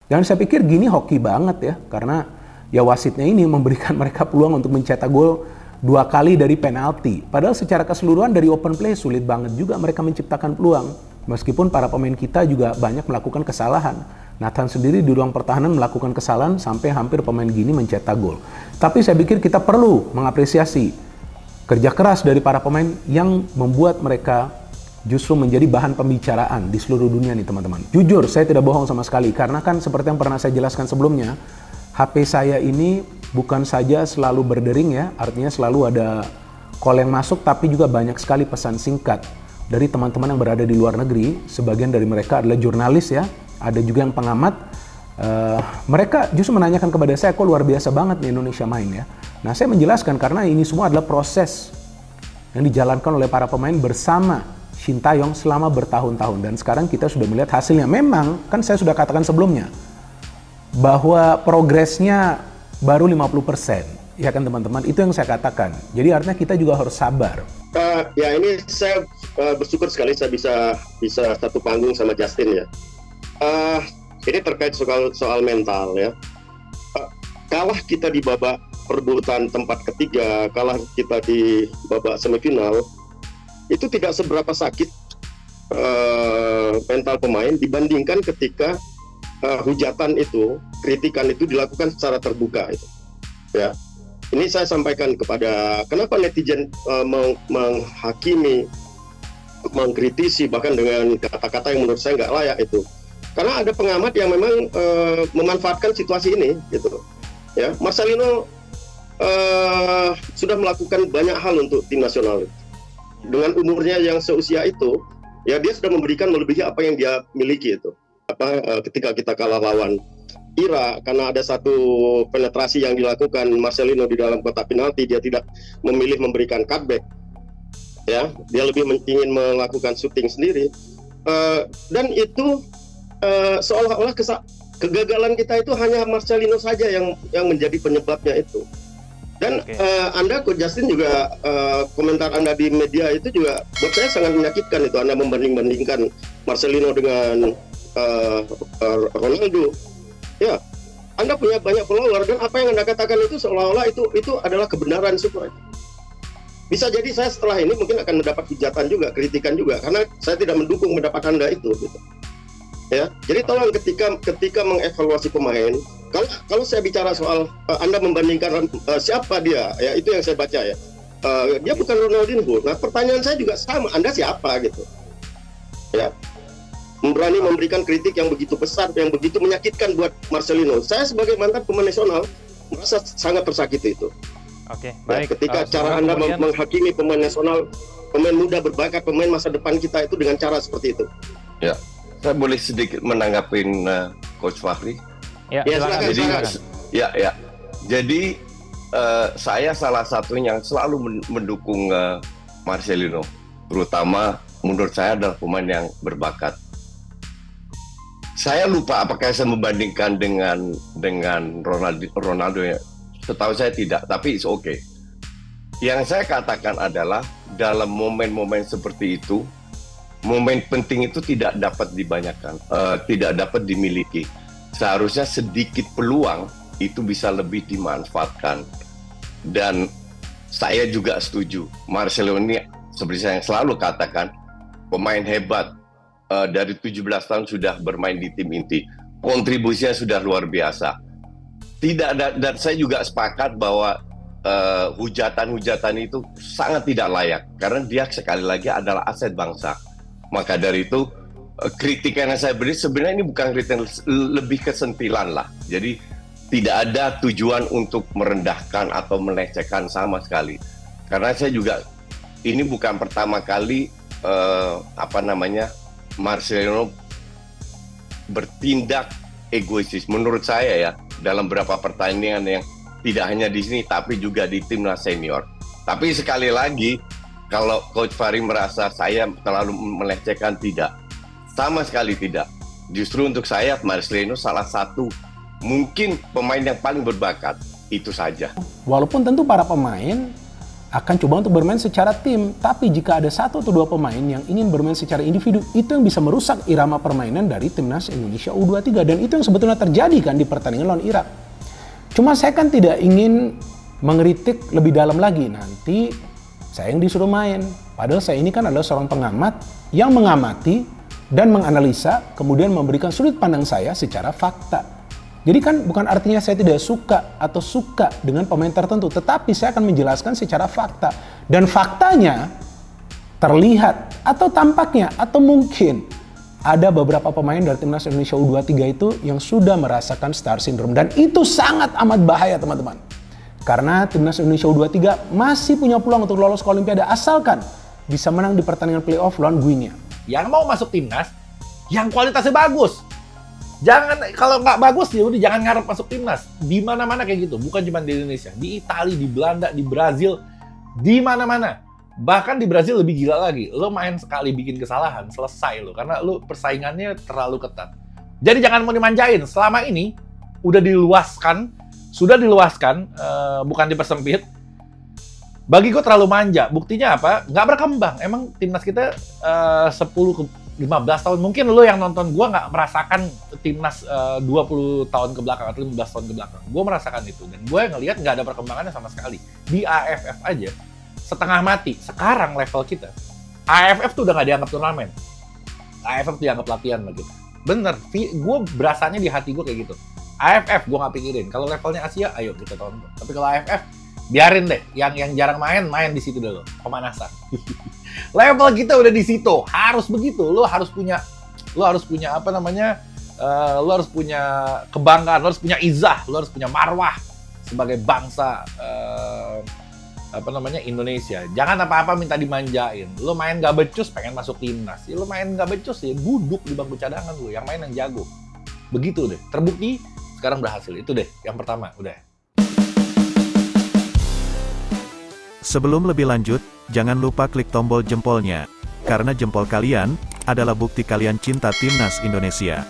Dan saya pikir gini hoki banget ya, karena ya wasitnya ini memberikan mereka peluang untuk mencetak gol 2 kali dari penalti. Padahal secara keseluruhan dari open play sulit banget juga mereka menciptakan peluang. Meskipun para pemain kita juga banyak melakukan kesalahan. Nathan sendiri di ruang pertahanan melakukan kesalahan sampai hampir pemain Gini mencetak gol. Tapi saya pikir kita perlu mengapresiasi kerja keras dari para pemain yang membuat mereka justru menjadi bahan pembicaraan di seluruh dunia nih teman-teman. Jujur, saya tidak bohong sama sekali, karena kan seperti yang pernah saya jelaskan sebelumnya, HP saya ini bukan saja selalu berdering ya, artinya selalu ada call yang masuk, tapi juga banyak sekali pesan singkat dari teman-teman yang berada di luar negeri. Sebagian dari mereka adalah jurnalis ya, ada juga yang pengamat. Mereka justru menanyakan kepada saya, kok luar biasa banget nih Indonesia main ya. Nah, saya menjelaskan karena ini semua adalah proses yang dijalankan oleh para pemain bersama Shin Tae-yong selama bertahun-tahun, dan sekarang kita sudah melihat hasilnya. Memang kan saya sudah katakan sebelumnya bahwa progresnya baru 50%, ya kan teman-teman? Itu yang saya katakan. Jadi artinya kita juga harus sabar. Ya ini saya bersyukur sekali saya bisa satu panggung sama Justin ya. Ini terkait soal mental ya. Kalah kita di babak perebutan tempat ketiga, kalah kita di babak semifinal, itu tidak seberapa sakit mental pemain dibandingkan ketika hujatan itu, kritikan itu dilakukan secara terbuka itu. Ya, ini saya sampaikan kepada kenapa netizen menghakimi, mengkritisi bahkan dengan kata-kata yang menurut saya nggak layak itu. Karena ada pengamat yang memang memanfaatkan situasi ini, gitu. Ya, Marcelino sudah melakukan banyak hal untuk tim nasional. Dengan umurnya yang seusia itu, ya dia sudah memberikan melebihi apa yang dia miliki itu. Ketika kita kalah lawan Irak, karena ada satu penetrasi yang dilakukan Marcelino di dalam kotak penalti, dia tidak memilih memberikan cutback. Ya, dia lebih ingin melakukan syuting sendiri. Dan itu seolah-olah kegagalan kita itu hanya Marcelino saja yang menjadi penyebabnya itu. Dan Anda, Coach Justin juga komentar Anda di media itu juga buat saya sangat menyakitkan itu. Anda membanding-bandingkan Marcelino dengan Ronaldo. Ya, Anda punya banyak follower dan apa yang Anda katakan itu seolah-olah itu adalah kebenaran semua. Bisa jadi saya setelah ini mungkin akan mendapat hujatan juga, kritikan juga, karena saya tidak mendukung pendapat Anda itu. Gitu. Ya, jadi tolong ketika mengevaluasi pemain, kalau saya bicara soal Anda membandingkan siapa dia, ya itu yang saya baca ya. Dia bukan Ronaldinho. Nah, pertanyaan saya juga sama, Anda siapa gitu? Ya, berani memberikan kritik yang begitu besar, yang begitu menyakitkan buat Marcelino. Saya sebagai mantan pemain nasional merasa sangat tersakiti itu. Oke, baik. Ya, ketika cara Anda menghakimi pemain nasional, pemain muda berbakat, pemain masa depan kita itu dengan cara seperti itu. Ya. Saya boleh sedikit menanggapin Coach Fahri. Ya, silakan. Jadi saya salah satu yang selalu mendukung Marcelino, terutama menurut saya adalah pemain yang berbakat. Saya lupa apakah saya membandingkan dengan Ronaldo ya. Setahu saya tidak, tapi it's okay. Yang saya katakan adalah dalam momen-momen seperti itu, momen penting itu tidak dapat dibanyakan, tidak dapat dimiliki. Seharusnya sedikit peluang itu bisa lebih dimanfaatkan. Dan saya juga setuju, Marcelo ini seperti saya yang selalu katakan, pemain hebat, dari 17 tahun sudah bermain di tim inti. Kontribusinya sudah luar biasa. Dan saya juga sepakat bahwa hujatan-hujatan itu sangat tidak layak, karena dia sekali lagi adalah aset bangsa. Maka dari itu, kritikan yang saya beri sebenarnya ini bukan kritikan, lebih kesentilan lah. Jadi tidak ada tujuan untuk merendahkan atau melecehkan sama sekali. Karena saya juga, ini bukan pertama kali Marcelino bertindak egoistis. Menurut saya ya, dalam beberapa pertandingan yang tidak hanya di sini, tapi juga di timnas senior. Tapi sekali lagi, kalau Coach Fahri merasa saya terlalu melecehkan, tidak. Sama sekali tidak. Justru untuk saya, Marcelino salah satu mungkin pemain yang paling berbakat. Itu saja. Walaupun tentu para pemain akan coba untuk bermain secara tim. Tapi jika ada 1 atau 2 pemain yang ingin bermain secara individu, itu yang bisa merusak irama permainan dari timnas Indonesia U23. Dan itu yang sebetulnya terjadi kan di pertandingan lawan Irak. Cuma saya kan tidak ingin mengkritik lebih dalam lagi. Nanti saya yang disuruh main. Padahal saya ini kan adalah seorang pengamat yang mengamati dan menganalisa, kemudian memberikan sudut pandang saya secara fakta. Jadi kan bukan artinya saya tidak suka atau suka dengan pemain tertentu, tetapi saya akan menjelaskan secara fakta. Dan faktanya terlihat atau tampaknya atau mungkin ada beberapa pemain dari timnas Indonesia U23 itu yang sudah merasakan star syndrome. Dan itu sangat amat bahaya teman-teman. Karena timnas Indonesia U23 masih punya peluang untuk lolos ke Olimpiade asalkan bisa menang di pertandingan playoff lawan Guinea. Yang mau masuk timnas, yang kualitasnya bagus. Jangan, kalau nggak bagus ya udah jangan ngarep masuk timnas. Di mana-mana kayak gitu, bukan cuma di Indonesia, di Italia, di Belanda, di Brazil, di mana-mana. Bahkan di Brazil lebih gila lagi. Lo main sekali bikin kesalahan, selesai lo, karena lo persaingannya terlalu ketat. Jadi jangan mau dimanjain. Selama ini udah sudah diluaskan, bukan dipersempit. Bagi gue terlalu manja. Buktinya apa? Nggak berkembang. Emang timnas kita 10-15 tahun. Mungkin lo yang nonton gue nggak merasakan timnas 20 tahun ke belakang atau 15 tahun ke belakang. Gue merasakan itu. Dan gue ngelihat nggak ada perkembangannya sama sekali. Di AFF aja, setengah mati. Sekarang level kita, AFF tuh udah nggak dianggap turnamen. AFF tuh dianggap latihan lah gitu. Bener, gue berasanya di hati gue kayak gitu. AFF gue nggak pikirin. Kalau levelnya Asia, ayo kita tonton. Tapi kalau AFF, biarin deh. Yang jarang main di situ dulu. Pemanasan. Level kita udah di situ. Harus begitu. Lo harus punya apa namanya? Lo harus punya kebanggaan. Lo harus punya izah. Lo harus punya marwah sebagai bangsa Indonesia. Jangan apa-apa minta dimanjain. Lo main gak becus pengen masuk timnas. Ya, lo main gak becus ya duduk di bangku cadangan lo. Yang main yang jago. Begitu deh. Terbukti sekarang berhasil. Itu deh yang pertama. Udah. Sebelum lebih lanjut, jangan lupa klik tombol jempolnya. Karena jempol kalian adalah bukti kalian cinta timnas Indonesia.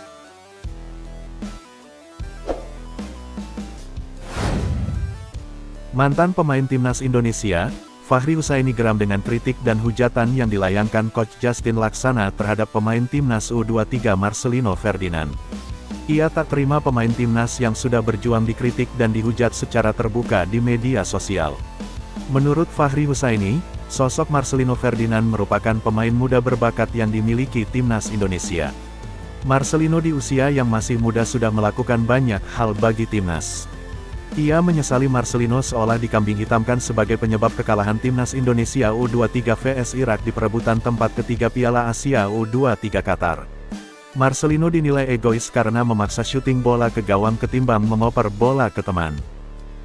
Mantan pemain timnas Indonesia, Fachri Husaini geram dengan kritik dan hujatan yang dilayangkan Coach Justin Laksana terhadap pemain timnas U23 Marcelino Ferdinand. Ia tak terima pemain timnas yang sudah berjuang dikritik dan dihujat secara terbuka di media sosial. Menurut Fachri Husaini, sosok Marcelino Ferdinand merupakan pemain muda berbakat yang dimiliki timnas Indonesia. Marcelino di usia yang masih muda sudah melakukan banyak hal bagi timnas. Ia menyesali Marcelino seolah dikambing hitamkan sebagai penyebab kekalahan timnas Indonesia U23 vs Irak di perebutan tempat ketiga Piala Asia U23 Qatar. Marcelino dinilai egois karena memaksa syuting bola ke gawang ketimbang mengoper bola ke teman.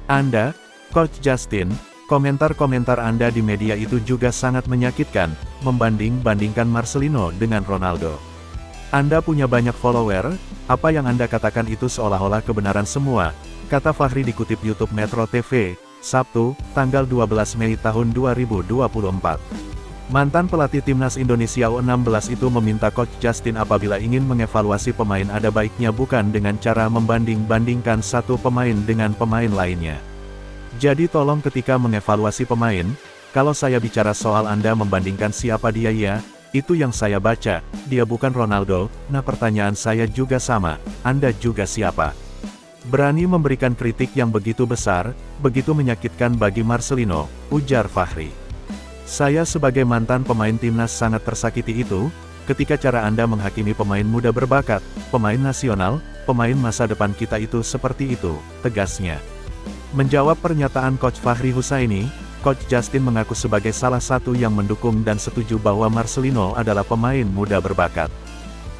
Anda, Coach Justin, komentar-komentar Anda di media itu juga sangat menyakitkan, membanding-bandingkan Marcelino dengan Ronaldo. Anda punya banyak follower, apa yang Anda katakan itu seolah-olah kebenaran semua, kata Fachri dikutip YouTube Metro TV, Sabtu, tanggal 12 Mei tahun 2024. Mantan pelatih timnas Indonesia U16 itu meminta Coach Justin apabila ingin mengevaluasi pemain ada baiknya bukan dengan cara membanding-bandingkan satu pemain dengan pemain lainnya. Jadi tolong ketika mengevaluasi pemain, kalau saya bicara soal Anda membandingkan siapa dia ya, itu yang saya baca, dia bukan Ronaldo, nah pertanyaan saya juga sama, Anda juga siapa? Berani memberikan kritik yang begitu besar, begitu menyakitkan bagi Marcelino, ujar Fachri. Saya sebagai mantan pemain timnas sangat tersakiti itu, ketika cara Anda menghakimi pemain muda berbakat, pemain nasional, pemain masa depan kita itu seperti itu, tegasnya. Menjawab pernyataan Coach Fachri Husaini, Coach Justin mengaku sebagai salah satu yang mendukung dan setuju bahwa Marcelino adalah pemain muda berbakat.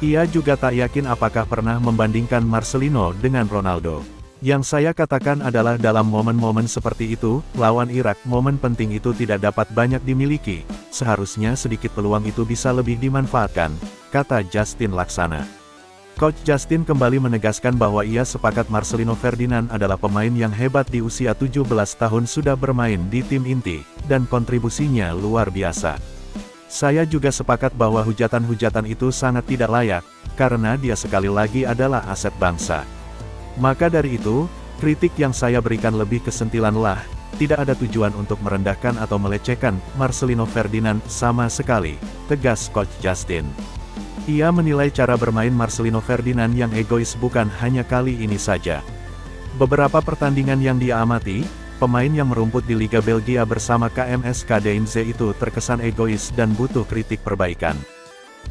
Ia juga tak yakin apakah pernah membandingkan Marcelino dengan Ronaldo. Yang saya katakan adalah dalam momen-momen seperti itu, lawan Irak, momen penting itu tidak dapat banyak dimiliki, seharusnya sedikit peluang itu bisa lebih dimanfaatkan, kata Justin Laksana. Coach Justin kembali menegaskan bahwa ia sepakat Marcelino Ferdinand adalah pemain yang hebat di usia 17 tahun sudah bermain di tim inti, dan kontribusinya luar biasa. Saya juga sepakat bahwa hujatan-hujatan itu sangat tidak layak, karena dia sekali lagi adalah aset bangsa. Maka dari itu, kritik yang saya berikan lebih ke sentilan lah, tidak ada tujuan untuk merendahkan atau melecehkan Marcelino Ferdinand sama sekali, tegas Coach Justin. Ia menilai cara bermain Marcelino Ferdinand yang egois bukan hanya kali ini saja. Beberapa pertandingan yang dia amati, pemain yang merumput di Liga Belgia bersama KMSK Deinze itu terkesan egois dan butuh kritik perbaikan.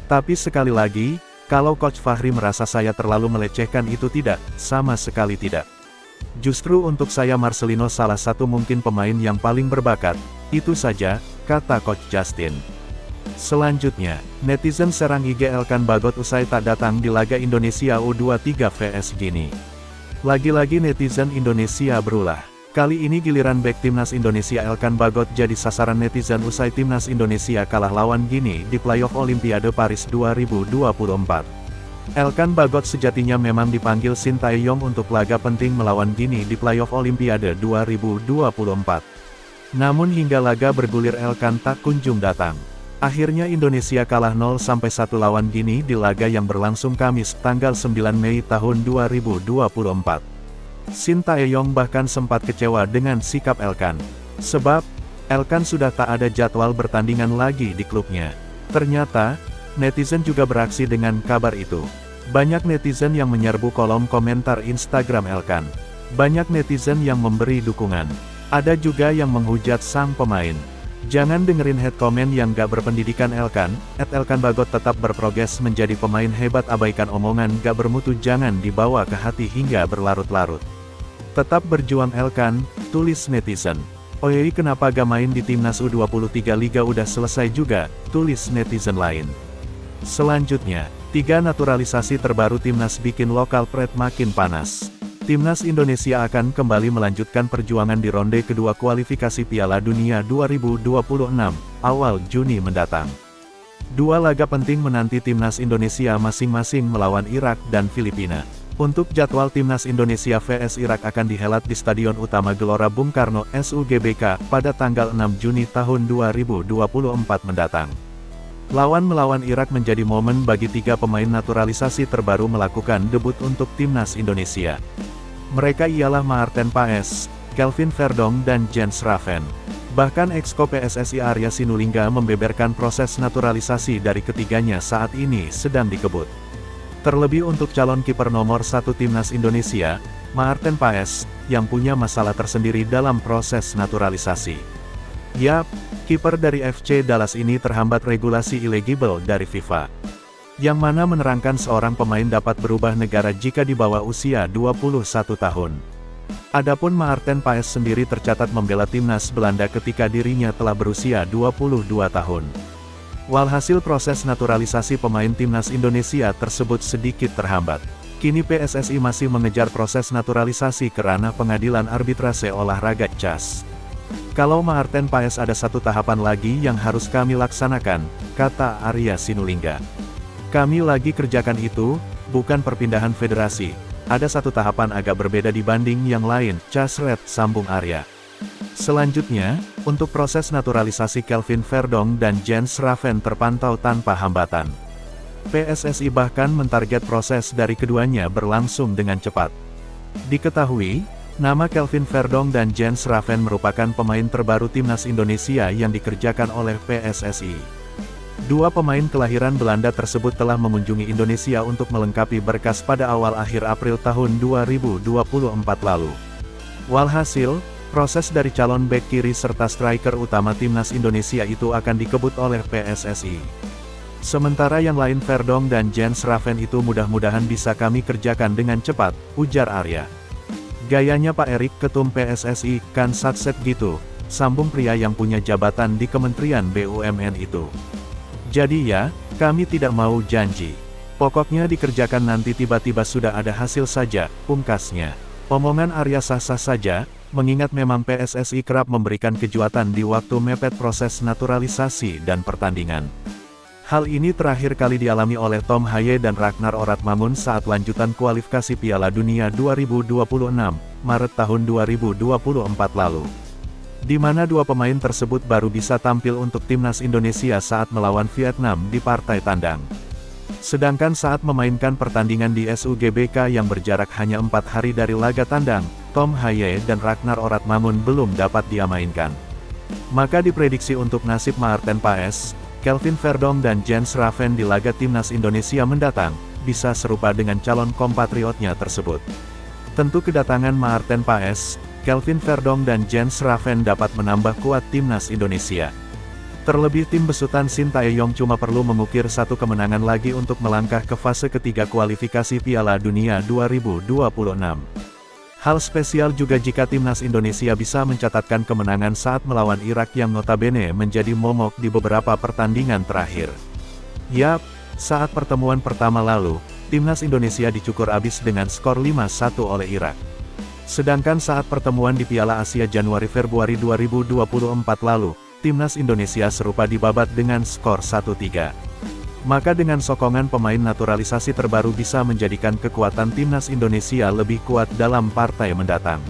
Tapi sekali lagi, kalau Coach Fahri merasa saya terlalu melecehkan itu tidak, sama sekali tidak. Justru untuk saya Marcelino salah satu mungkin pemain yang paling berbakat, itu saja, kata Coach Justin. Selanjutnya, netizen serang IG Elkan Bagot usai tak datang di laga Indonesia U23 vs Gini. Lagi-lagi netizen Indonesia berulah. Kali ini giliran bek timnas Indonesia Elkan Bagot jadi sasaran netizen usai timnas Indonesia kalah lawan Gini di playoff Olimpiade Paris 2024. Elkan Bagot sejatinya memang dipanggil Sintayong untuk laga penting melawan Gini di playoff Olimpiade 2024. Namun hingga laga bergulir Elkan tak kunjung datang. Akhirnya Indonesia kalah 0-1 lawan Gini di laga yang berlangsung Kamis tanggal 9 Mei tahun 2024. Sintayong bahkan sempat kecewa dengan sikap Elkan. Sebab, Elkan sudah tak ada jadwal bertandingan lagi di klubnya. Ternyata, netizen juga beraksi dengan kabar itu. Banyak netizen yang menyerbu kolom komentar Instagram Elkan. Banyak netizen yang memberi dukungan. Ada juga yang menghujat sang pemain. Jangan dengerin head comment yang gak berpendidikan Elkan. Elkan Bagot tetap berprogres menjadi pemain hebat, abaikan omongan gak bermutu, jangan dibawa ke hati hingga berlarut-larut. Tetap berjuang Elkan, tulis netizen. Oi kenapa gak main di timnas U23 Liga udah selesai juga, tulis netizen lain. Selanjutnya, 3 naturalisasi terbaru timnas bikin lokal pride makin panas. Timnas Indonesia akan kembali melanjutkan perjuangan di ronde kedua kualifikasi Piala Dunia 2026, awal Juni mendatang. 2 laga penting menanti timnas Indonesia masing-masing melawan Irak dan Filipina. Untuk jadwal timnas Indonesia vs Irak akan dihelat di Stadion Utama Gelora Bung Karno SUGBK pada tanggal 6 Juni tahun 2024 mendatang. Lawan melawan Irak menjadi momen bagi 3 pemain naturalisasi terbaru melakukan debut untuk timnas Indonesia. Mereka ialah Maarten Paes, Kelvin Verdong dan Jens Raven. Bahkan Exco PSSI Arya Sinulinga membeberkan proses naturalisasi dari ketiganya saat ini sedang dikebut. Terlebih untuk calon kiper nomor 1 timnas Indonesia, Maarten Paes, yang punya masalah tersendiri dalam proses naturalisasi. Yap, kiper dari FC Dallas ini terhambat regulasi eligible dari FIFA. Yang mana menerangkan seorang pemain dapat berubah negara jika di bawah usia 21 tahun. Adapun Maarten Paes sendiri tercatat membela timnas Belanda ketika dirinya telah berusia 22 tahun. Walhasil proses naturalisasi pemain timnas Indonesia tersebut sedikit terhambat. Kini PSSI masih mengejar proses naturalisasi ke ranah pengadilan arbitrase olahraga CAS. Kalau Maarten Paes ada 1 tahapan lagi yang harus kami laksanakan, kata Arya Sinulinga. Kami lagi kerjakan itu, bukan perpindahan federasi. Ada 1 tahapan agak berbeda dibanding yang lain, casret, sambung Arya. Selanjutnya, untuk proses naturalisasi Kelvin Verdong dan Jens Raven terpantau tanpa hambatan. PSSI bahkan mentarget proses dari keduanya berlangsung dengan cepat. Diketahui, nama Kelvin Verdong dan Jens Raven merupakan pemain terbaru timnas Indonesia yang dikerjakan oleh PSSI. 2 pemain kelahiran Belanda tersebut telah mengunjungi Indonesia untuk melengkapi berkas pada awal akhir April tahun 2024 lalu. Walhasil, proses dari calon bek kiri serta striker utama timnas Indonesia itu akan dikebut oleh PSSI. Sementara yang lain Verdong dan Jens Raven itu mudah-mudahan bisa kami kerjakan dengan cepat, ujar Arya. Gayanya Pak Erik Ketum PSSI, kan satset gitu, sambung pria yang punya jabatan di Kementerian BUMN itu. Jadi ya, kami tidak mau janji. Pokoknya dikerjakan nanti tiba-tiba sudah ada hasil saja, pungkasnya. Omongan Arya sah-sah saja, mengingat memang PSSI kerap memberikan kejutan di waktu mepet proses naturalisasi dan pertandingan. Hal ini terakhir kali dialami oleh Tom Haye dan Ragnar Oratmangun saat lanjutan kualifikasi Piala Dunia 2026, Maret tahun 2024 lalu. Di mana 2 pemain tersebut baru bisa tampil untuk timnas Indonesia saat melawan Vietnam di partai tandang. Sedangkan saat memainkan pertandingan di SUGBK yang berjarak hanya 4 hari dari laga tandang, Tom Haye dan Ragnar Oratmangun belum dapat diamainkan. Maka diprediksi untuk nasib Maarten Paes, Kelvin Verdonk dan Jens Raven di laga timnas Indonesia mendatang, bisa serupa dengan calon kompatriotnya tersebut. Tentu kedatangan Maarten Paes, Kelvin Verdonk dan Jens Raven dapat menambah kuat timnas Indonesia. Terlebih tim besutan Sintayong cuma perlu mengukir satu kemenangan lagi untuk melangkah ke fase ketiga kualifikasi Piala Dunia 2026. Hal spesial juga jika timnas Indonesia bisa mencatatkan kemenangan saat melawan Irak yang notabene menjadi momok di beberapa pertandingan terakhir. Yap, saat pertemuan pertama lalu, timnas Indonesia dicukur abis dengan skor 5-1 oleh Irak. Sedangkan saat pertemuan di Piala Asia Januari-Februari 2024 lalu, timnas Indonesia serupa dibabat dengan skor 1-3. Maka dengan sokongan pemain naturalisasi terbaru bisa menjadikan kekuatan timnas Indonesia lebih kuat dalam partai mendatang.